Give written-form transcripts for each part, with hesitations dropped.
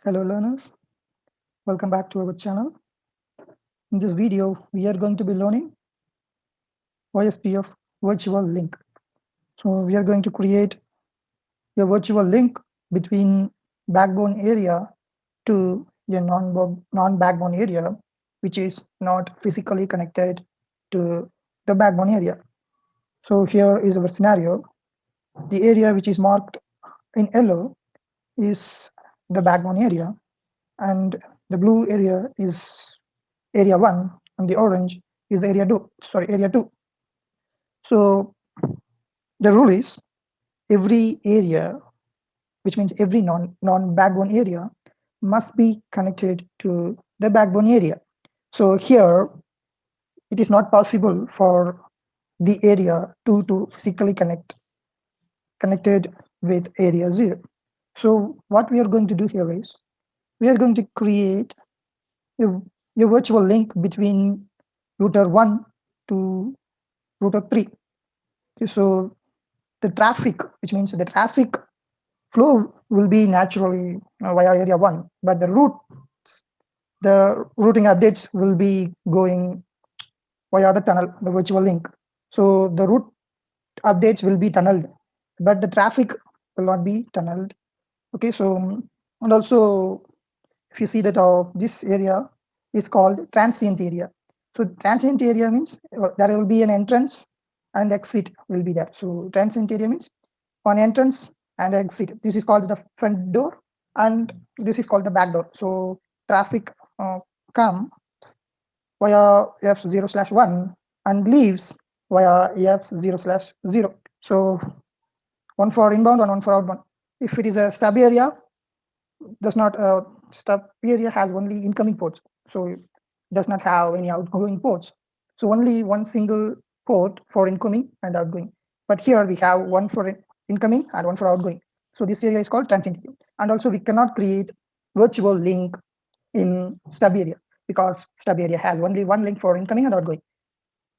Hello learners, welcome back to our channel. In this video, we are going to be learning OSPF Virtual-link. So we are going to create a virtual link between backbone area to a non-backbone area, which is not physically connected to the backbone area. So here is our scenario. The area which is marked in yellow is the backbone area, and the blue area is area 1, and the orange is area 2. So the rule is every area, which means every non-backbone area, must be connected to the backbone area. So here it is not possible for the area 2 to physically connected with area 0. So what we are going to do here is we are going to create a, a virtual link between router 1 to router 3. Okay, so the traffic, which means the traffic flow will be naturally via area 1, but the routing updates will be going via the tunnel, the virtual link. So the route updates will be tunneled, but the traffic will not be tunneled. Okay, so and also if you see that this area is called transient area. So transient area means there will be an entrance and exit will be there. So transient area means one entrance and exit. This is called the front door, and this is called the back door. So traffic comes via F0/1 and leaves via F0/0. So one for inbound and one for outbound. If it is a stub area, does not stub area has only incoming ports, so it does not have any outgoing ports. So only one single port for incoming and outgoing. But here we have one for incoming and one for outgoing. So this area is called transient area. And also we cannot create virtual link in stub area because stub area has only one link for incoming and outgoing.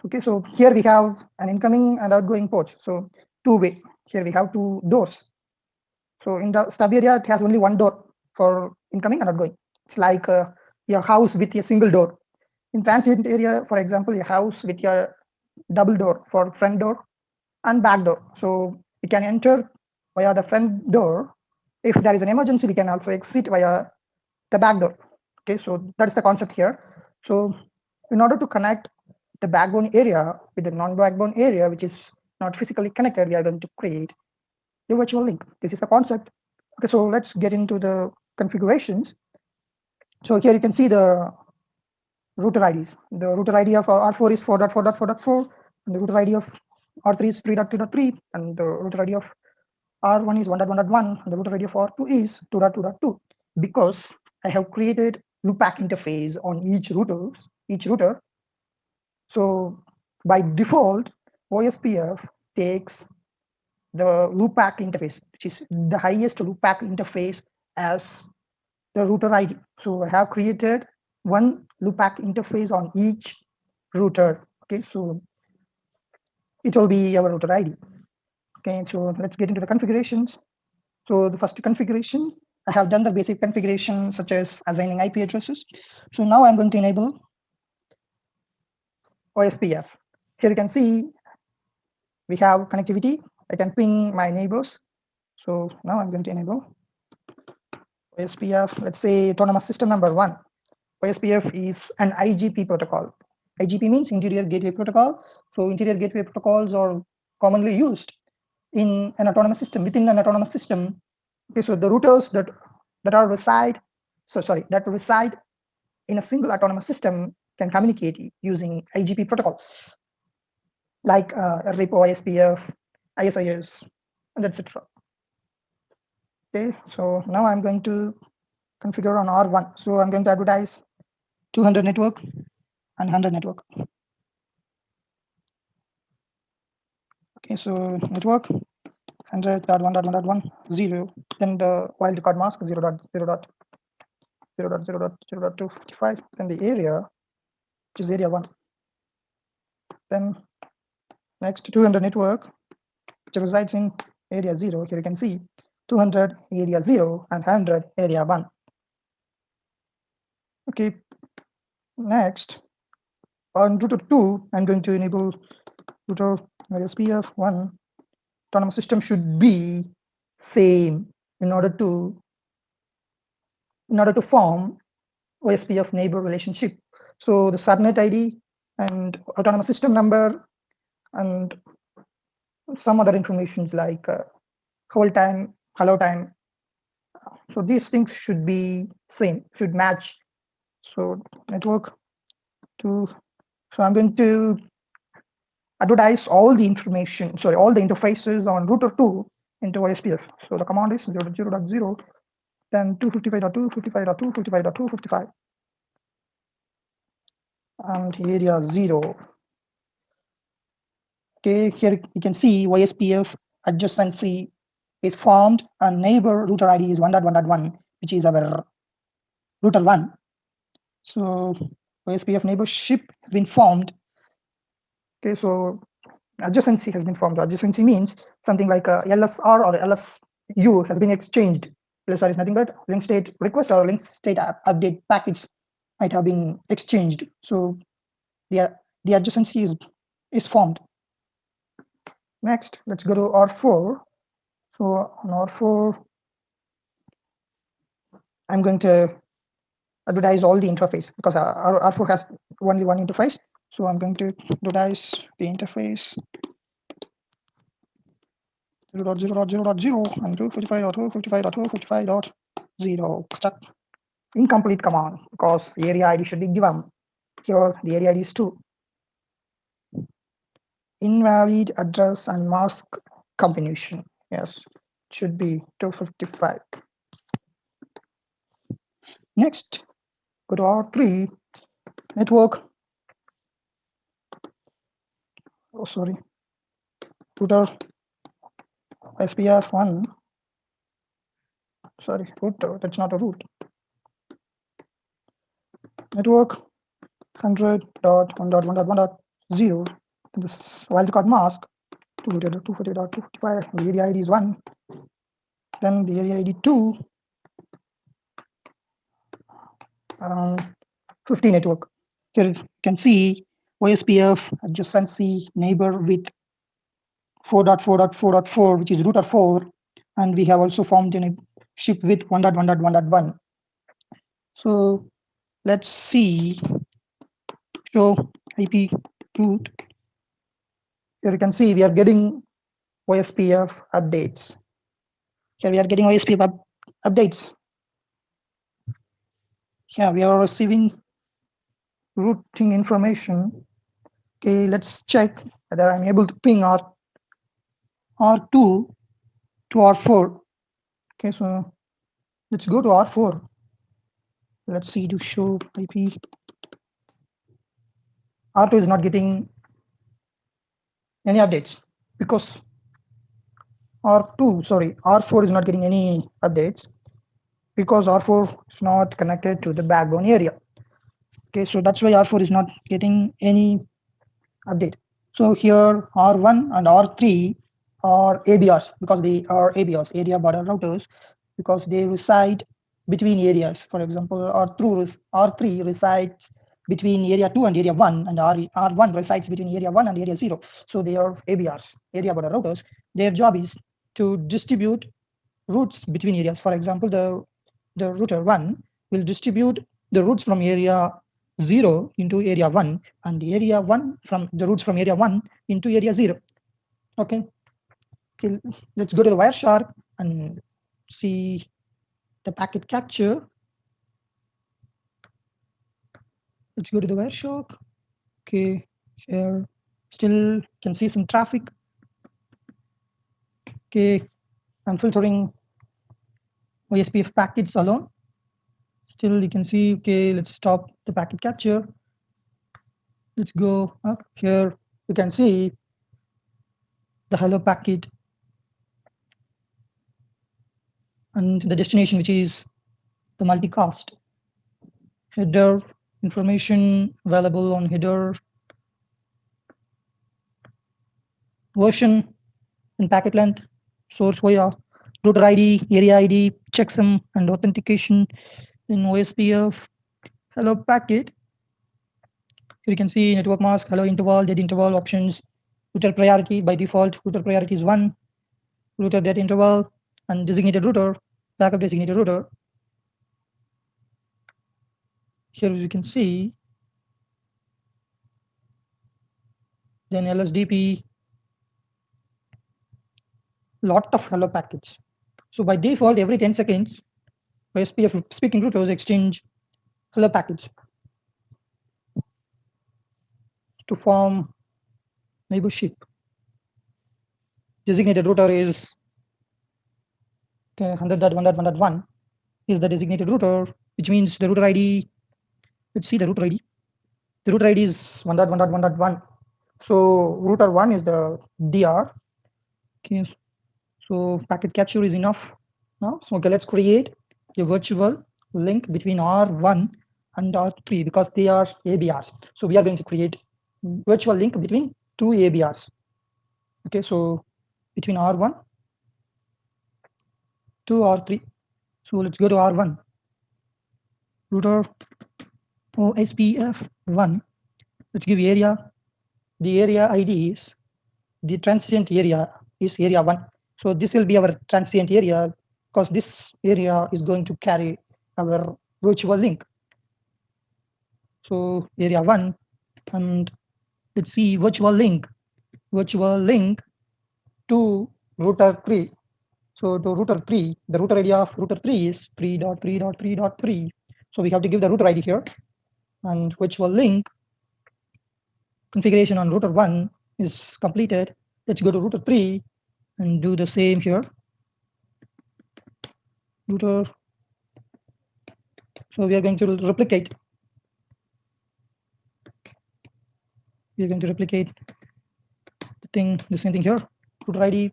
Okay, so here we have an incoming and outgoing port. So two-way. Here we have two doors. So in the stub area, it has only one door for incoming and outgoing. It's like a house with a single door. In transient area, for example, a house with a double door for front door and back door. So we can enter via the front door. If there is an emergency, we can also exit via the back door. Okay, so that's the concept here. So in order to connect the backbone area with the non-backbone area, which is not physically connected, we are going to create a virtual link. This is the concept. Okay, so let's get into the configurations. So here you can see the router IDs. The router ID of R4 is 4.4.4.4, and the router ID of R3 is 3.2.3, and the router ID of R1 is 1.1.1, and the router ID of R2 is 2.2.2. Because I have created loopback interface on each router. So by default, OSPF takes the loopback interface, which is the highest loopback interface as the router ID. So I have created one loopback interface on each router. Okay, so it will be our router ID. Okay, so let's get into the configurations. So the first configuration, I have done the basic configuration such as assigning IP addresses. So now I'm going to enable OSPF. Here you can see we have connectivity. I can ping my neighbors. So now I'm going to enable OSPF, let's say autonomous system number 1. OSPF is an IGP protocol. IGP means interior gateway protocol. So interior gateway protocols are commonly used in an autonomous system, within an autonomous system. Okay, so the routers that reside in a single autonomous system can communicate using IGP protocol, like repo OSPF, ISIS, and etc. Okay, so now I'm going to configure on R1. So I'm going to advertise 200 network and 100 network. Okay, so network 100.1.1.1 then the wildcard mask 0.0.0.0.0.255, then the area, which is area 1. Then next 200 network, which resides in area 0. Here you can see 200 area 0 and 100 area 1. Okay, next on router 2, I'm going to enable router OSPF 1. Autonomous system should be same in order to form OSPF neighbor relationship. So the subnet ID and autonomous system number and some other informations like hold time, hello time. So these things should be same, should match. So network to, so I'm going to advertise all the information, sorry, all the interfaces on router 2 into OSPF. So the command is 0.0.0, then 255.2, 55.2, 55.2, 55, and area 0. Okay, here you can see OSPF adjacency is formed and neighbor router ID is 1.1.1, which is our router 1. So OSPF neighborship has been formed. Okay, so adjacency has been formed. Adjacency means something like LSR or LSU has been exchanged. LSR is nothing but link state request or link state update packets might have been exchanged. So the adjacency is formed. Next, let's go to R4. So on R4, I'm going to advertise all the interface because our R4 has only one interface. So I'm going to advertise the interface 0.0.0.0 and 255.255.255.0. Incomplete command because the area ID should be given. Here the area ID is 2. Invalid address and mask combination. Yes, it should be 255. Next, go to R3 network. Oh, sorry. Router SPF 1. Sorry, router. That's not a root. Network 100.1.1.1.0. This wildcard mask 240.240.255. The area ID is 1. Then the area ID 2. 50 network. Here you can see OSPF adjacency neighbor with 4.4.4.4, which is router 4, and we have also formed a ship with 1.1.1.1. So let's see, show IP root. Here you can see we are getting OSPF updates. Here we are getting OSPF updates. Here we are receiving routing information. Okay, let's check whether I'm able to ping R2 to R4. Okay, so let's go to R4. Let's see to show IP. R2 is not getting any updates because R4 is not getting any updates because R4 is not connected to the backbone area. Okay, so that's why R4 is not getting any update. So here R1 and R3 are ABRs because they are ABRs, area border routers, because they reside between areas. For example, R3 resides between area 2 and area 1, and R1 resides between area 1 and area 0. So they are ABRs, area border routers. Their job is to distribute routes between areas. For example, the router 1 will distribute the routes from area 0 into area 1 and the area 1 from the routes from area 1 into area 0. Okay, let's go to the Wireshark and see the packet capture. Let's go to the Wireshark. Okay, here still can see some traffic. Okay, I'm filtering OSPF packets alone. Still you can see, okay, let's stop the packet capture. Let's go up here. You can see the hello packet and the destination, which is the multicast. Header information available on header, version and packet length, source via router ID, area ID, checksum and authentication in OSPF. hello packet. Here you can see network mask, hello interval, dead interval options, router priority. By default, router priority is 1, router dead interval, and designated router, backup designated router. Here you can see, then LSDP, lot of hello packets. So by default, every 10 seconds, OSPF speaking routers exchange hello packets to form neighborship. Designated router is 100.1.1.1 is the designated router, which means the router ID. Let's see the router ID. The router ID is 1.1.1.1. So router 1 is the DR. Okay, so packet capture is enough now. So okay, let's create a virtual link between R1 and R3 because they are ABRs. So we are going to create virtual link between two ABRs. Okay, so between R1 to R3. So let's go to R1. Router OSPF 1. Let's give area. The area ID is the transient area is area 1. So this will be our transient area because this area is going to carry our virtual link. So area 1, and let's see virtual link to router 3. So to router 3, the router ID of router 3 is 3.3.3.3. So we have to give the router ID here, and virtual link configuration on router 1 is completed. Let's go to router 3 and do the same here. Router. So we are going to replicate. We are going to replicate the same thing here. Router ID,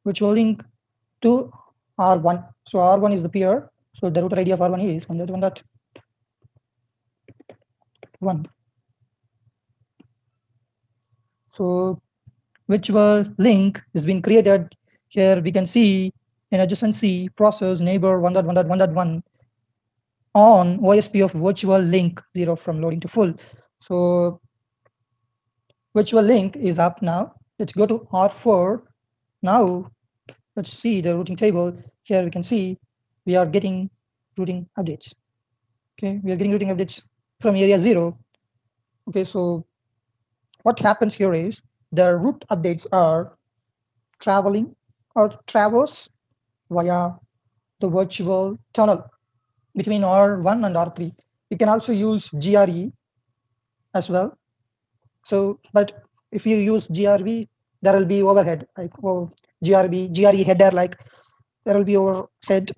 virtual link to R1. So R1 is the peer. So the router ID of R1 is 1.1.1. So virtual link has been created. Here we can see an adjacency process neighbor 1.1.1.1 on OSPF virtual link 0 from loading to full. So virtual link is up now. Let's go to R4. Now let's see the routing table. Here we can see we are getting routing updates. Okay, we are getting routing updates from area 0. Okay, so what happens here is the route updates are traveling or traverse via the virtual tunnel between R1 and R3. You can also use GRE as well. So, but if you use GRV, there will be overhead, like GRE header, like there will be overhead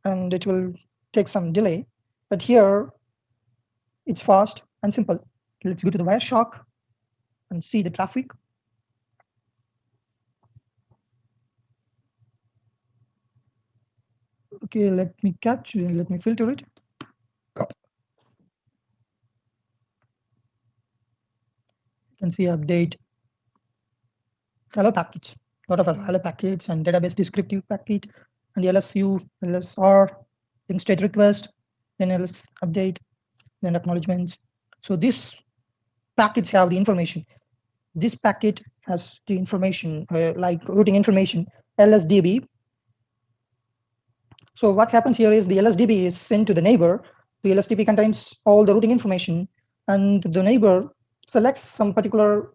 and it will take some delay. But here it's fast and simple. Let's go to the Wireshark and see the traffic. Okay, let me filter it. You can see update hello package, lot of hello packets and database descriptive packet and LSU, LSR, then state request, then ls update, then acknowledgements. So these packets have the information. This packet has the information like routing information, LSDB. So what happens here is the LSDB is sent to the neighbor. The LSDB contains all the routing information, and the neighbor selects some particular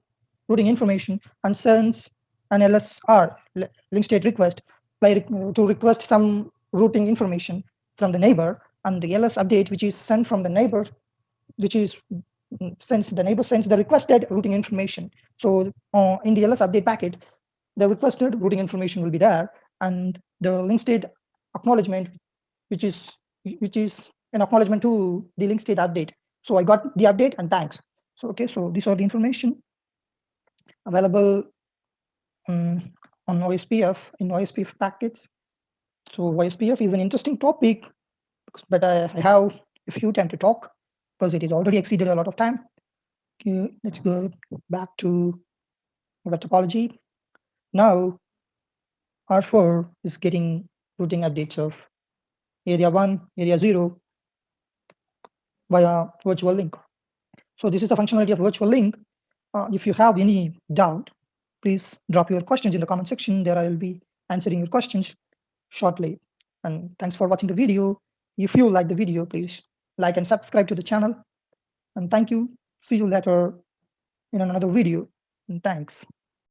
routing information and sends an LSR, link state request, to request some routing information from the neighbor, and the LS update, which is sent from the neighbor, which is since the neighbor sends the requested routing information. So in the LS update packet, the requested routing information will be there, and the link state acknowledgement, which is an acknowledgement to the link state update. So I got the update and thanks. So okay, so these are the information available on OSPF in OSPF packets. So OSPF is an interesting topic, but I have a few time to talk because it is already exceeded a lot of time. Okay, let's go back to our topology. Now R4 is getting routing updates of area 1, area 0. via virtual link. So this is the functionality of virtual link. If you have any doubt, please drop your questions in the comment section. There I will be answering your questions shortly. And thanks for watching the video. If you like the video, please like and subscribe to the channel. And thank you. See you later in another video. And thanks.